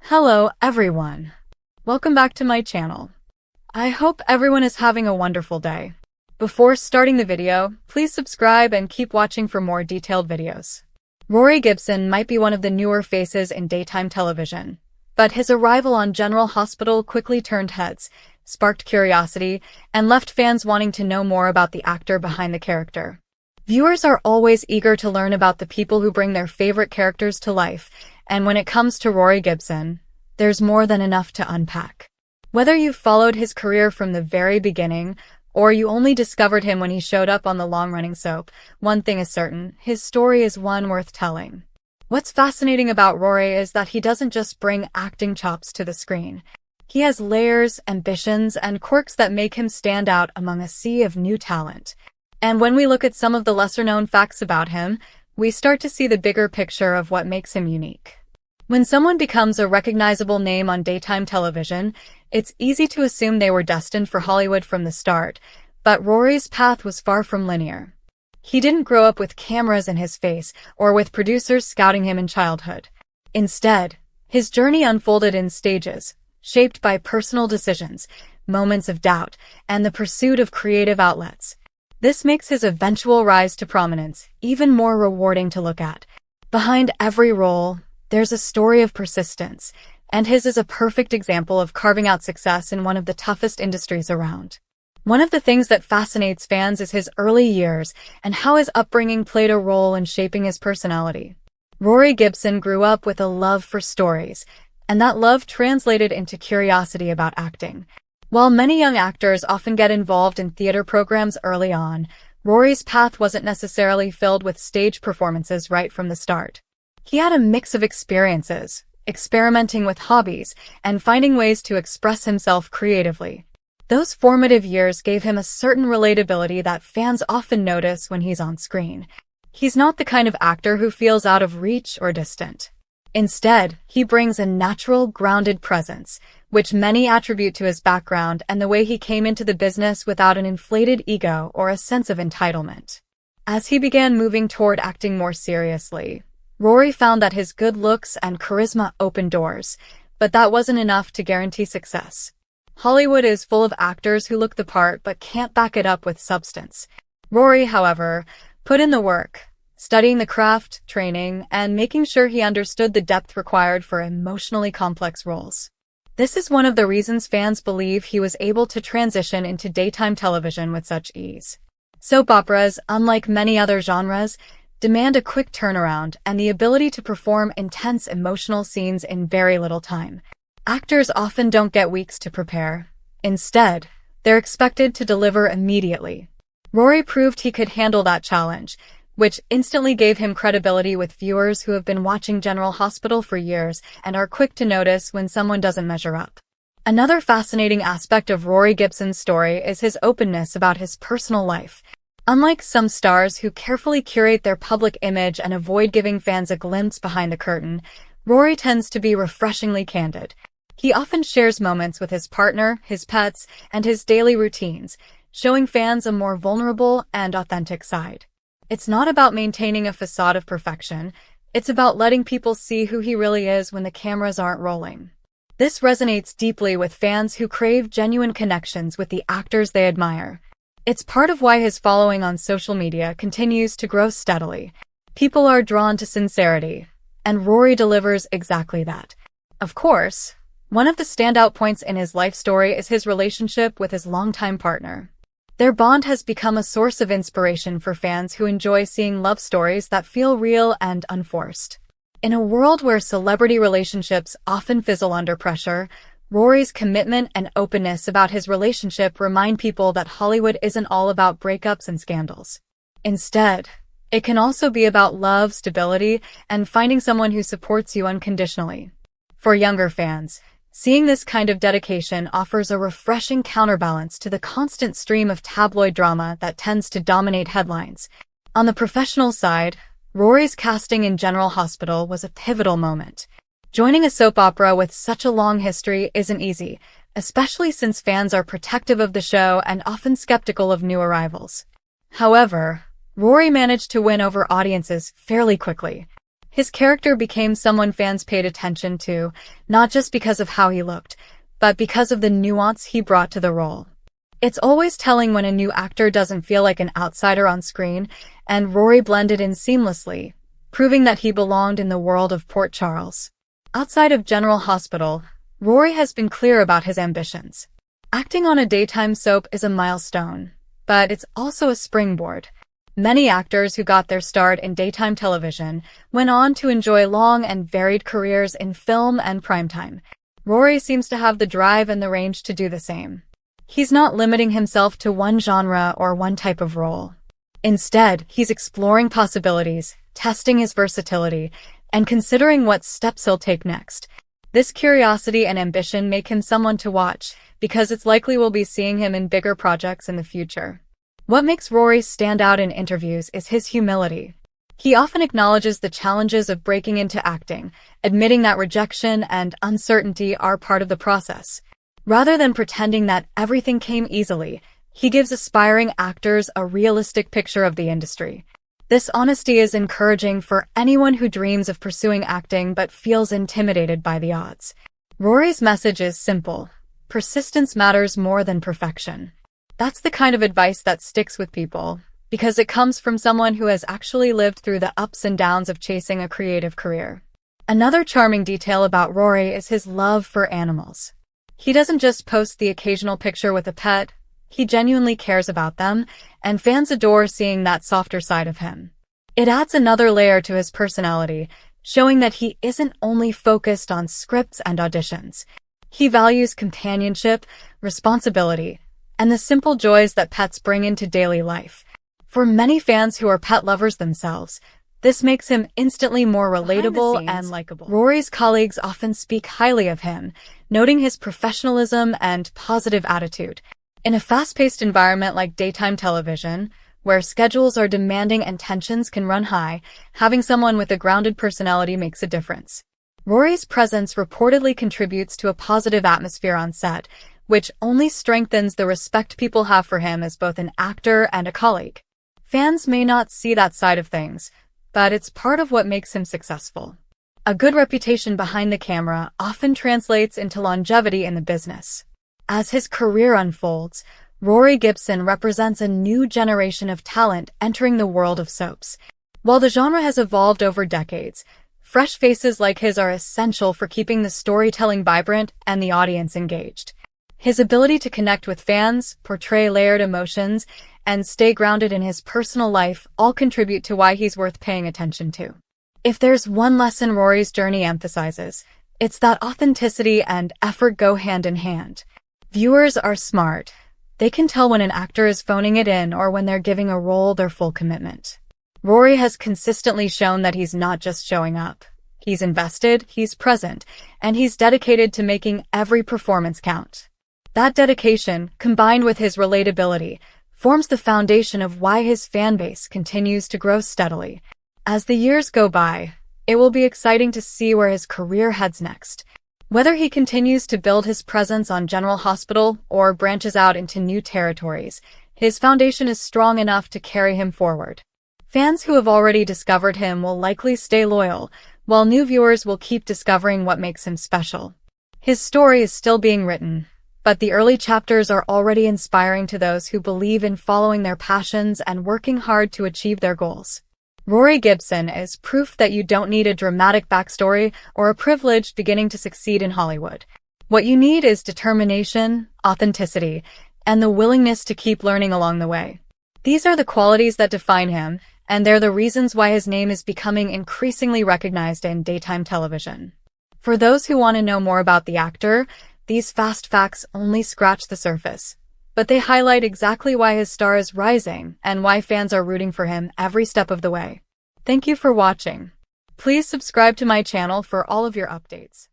Hello, everyone. Welcome back to my channel. I hope everyone is having a wonderful day. Before starting the video, please subscribe and keep watching for more detailed videos. Rory Gibson might be one of the newer faces in daytime television, but his arrival on General Hospital quickly turned heads, sparked curiosity, and left fans wanting to know more about the actor behind the character. Viewers are always eager to learn about the people who bring their favorite characters to life, and when it comes to Rory Gibson, there's more than enough to unpack. Whether you've followed his career from the very beginning, or you only discovered him when he showed up on the long-running soap, one thing is certain, his story is one worth telling. What's fascinating about Rory is that he doesn't just bring acting chops to the screen. He has layers, ambitions, and quirks that make him stand out among a sea of new talent. And when we look at some of the lesser-known facts about him, we start to see the bigger picture of what makes him unique. When someone becomes a recognizable name on daytime television, it's easy to assume they were destined for Hollywood from the start, but Rory's path was far from linear. He didn't grow up with cameras in his face or with producers scouting him in childhood. Instead, his journey unfolded in stages, shaped by personal decisions, moments of doubt, and the pursuit of creative outlets. This makes his eventual rise to prominence even more rewarding to look at. Behind every role, there's a story of persistence, and his is a perfect example of carving out success in one of the toughest industries around. One of the things that fascinates fans is his early years and how his upbringing played a role in shaping his personality. Rory Gibson grew up with a love for stories, and that love translated into curiosity about acting. While many young actors often get involved in theater programs early on, Rory's path wasn't necessarily filled with stage performances right from the start. He had a mix of experiences, experimenting with hobbies, and finding ways to express himself creatively. Those formative years gave him a certain relatability that fans often notice when he's on screen. He's not the kind of actor who feels out of reach or distant. Instead, he brings a natural, grounded presence, which many attribute to his background and the way he came into the business without an inflated ego or a sense of entitlement. As he began moving toward acting more seriously, Rory found that his good looks and charisma opened doors, but that wasn't enough to guarantee success. Hollywood is full of actors who look the part but can't back it up with substance. Rory, however, put in the work, studying the craft, training, and making sure he understood the depth required for emotionally complex roles. This is one of the reasons fans believe he was able to transition into daytime television with such ease. Soap operas, unlike many other genres, demand a quick turnaround and the ability to perform intense emotional scenes in very little time. Actors often don't get weeks to prepare. Instead, they're expected to deliver immediately. Rory proved he could handle that challenge, which instantly gave him credibility with viewers who have been watching General Hospital for years and are quick to notice when someone doesn't measure up. Another fascinating aspect of Rory Gibson's story is his openness about his personal life. Unlike some stars who carefully curate their public image and avoid giving fans a glimpse behind the curtain, Rory tends to be refreshingly candid. He often shares moments with his partner, his pets, and his daily routines, showing fans a more vulnerable and authentic side. It's not about maintaining a facade of perfection, it's about letting people see who he really is when the cameras aren't rolling. This resonates deeply with fans who crave genuine connections with the actors they admire. It's part of why his following on social media continues to grow steadily. People are drawn to sincerity, and Rory delivers exactly that. Of course, one of the standout points in his life story is his relationship with his longtime partner. Their bond has become a source of inspiration for fans who enjoy seeing love stories that feel real and unforced. In a world where celebrity relationships often fizzle under pressure, Rory's commitment and openness about his relationship remind people that Hollywood isn't all about breakups and scandals. Instead, it can also be about love, stability, and finding someone who supports you unconditionally. For younger fans, seeing this kind of dedication offers a refreshing counterbalance to the constant stream of tabloid drama that tends to dominate headlines. On the professional side, Rory's casting in General Hospital was a pivotal moment. Joining a soap opera with such a long history isn't easy, especially since fans are protective of the show and often skeptical of new arrivals. However, Rory managed to win over audiences fairly quickly. His character became someone fans paid attention to, not just because of how he looked, but because of the nuance he brought to the role. It's always telling when a new actor doesn't feel like an outsider on screen, and Rory blended in seamlessly, proving that he belonged in the world of Port Charles. Outside of General Hospital, Rory has been clear about his ambitions. Acting on a daytime soap is a milestone, but it's also a springboard. Many actors who got their start in daytime television went on to enjoy long and varied careers in film and primetime. Rory seems to have the drive and the range to do the same. He's not limiting himself to one genre or one type of role. Instead, he's exploring possibilities, testing his versatility, and considering what steps he'll take next. This curiosity and ambition make him someone to watch, because it's likely we'll be seeing him in bigger projects in the future. What makes Rory stand out in interviews is his humility. He often acknowledges the challenges of breaking into acting, admitting that rejection and uncertainty are part of the process. Rather than pretending that everything came easily, he gives aspiring actors a realistic picture of the industry. This honesty is encouraging for anyone who dreams of pursuing acting but feels intimidated by the odds. Rory's message is simple: persistence matters more than perfection. That's the kind of advice that sticks with people, because it comes from someone who has actually lived through the ups and downs of chasing a creative career. Another charming detail about Rory is his love for animals. He doesn't just post the occasional picture with a pet, he genuinely cares about them, and fans adore seeing that softer side of him. It adds another layer to his personality, showing that he isn't only focused on scripts and auditions. He values companionship, responsibility, and the simple joys that pets bring into daily life. For many fans who are pet lovers themselves, this makes him instantly more relatable and likable. Rory's colleagues often speak highly of him, noting his professionalism and positive attitude. In a fast-paced environment like daytime television, where schedules are demanding and tensions can run high, having someone with a grounded personality makes a difference. Rory's presence reportedly contributes to a positive atmosphere on set, which only strengthens the respect people have for him as both an actor and a colleague. Fans may not see that side of things, but it's part of what makes him successful. A good reputation behind the camera often translates into longevity in the business. As his career unfolds, Rory Gibson represents a new generation of talent entering the world of soaps. While the genre has evolved over decades, fresh faces like his are essential for keeping the storytelling vibrant and the audience engaged. His ability to connect with fans, portray layered emotions, and stay grounded in his personal life all contribute to why he's worth paying attention to. If there's one lesson Rory's journey emphasizes, it's that authenticity and effort go hand in hand. Viewers are smart. They can tell when an actor is phoning it in or when they're giving a role their full commitment. Rory has consistently shown that he's not just showing up. He's invested, he's present, and he's dedicated to making every performance count. That dedication, combined with his relatability, forms the foundation of why his fanbase continues to grow steadily. As the years go by, it will be exciting to see where his career heads next. Whether he continues to build his presence on General Hospital or branches out into new territories, his foundation is strong enough to carry him forward. Fans who have already discovered him will likely stay loyal, while new viewers will keep discovering what makes him special. His story is still being written, but the early chapters are already inspiring to those who believe in following their passions and working hard to achieve their goals. Rory Gibson is proof that you don't need a dramatic backstory or a privileged beginning to succeed in Hollywood. What you need is determination, authenticity, and the willingness to keep learning along the way. These are the qualities that define him, and they're the reasons why his name is becoming increasingly recognized in daytime television. For those who want to know more about the actor, these fast facts only scratch the surface, but they highlight exactly why his star is rising and why fans are rooting for him every step of the way. Thank you for watching. Please subscribe to my channel for all of your updates.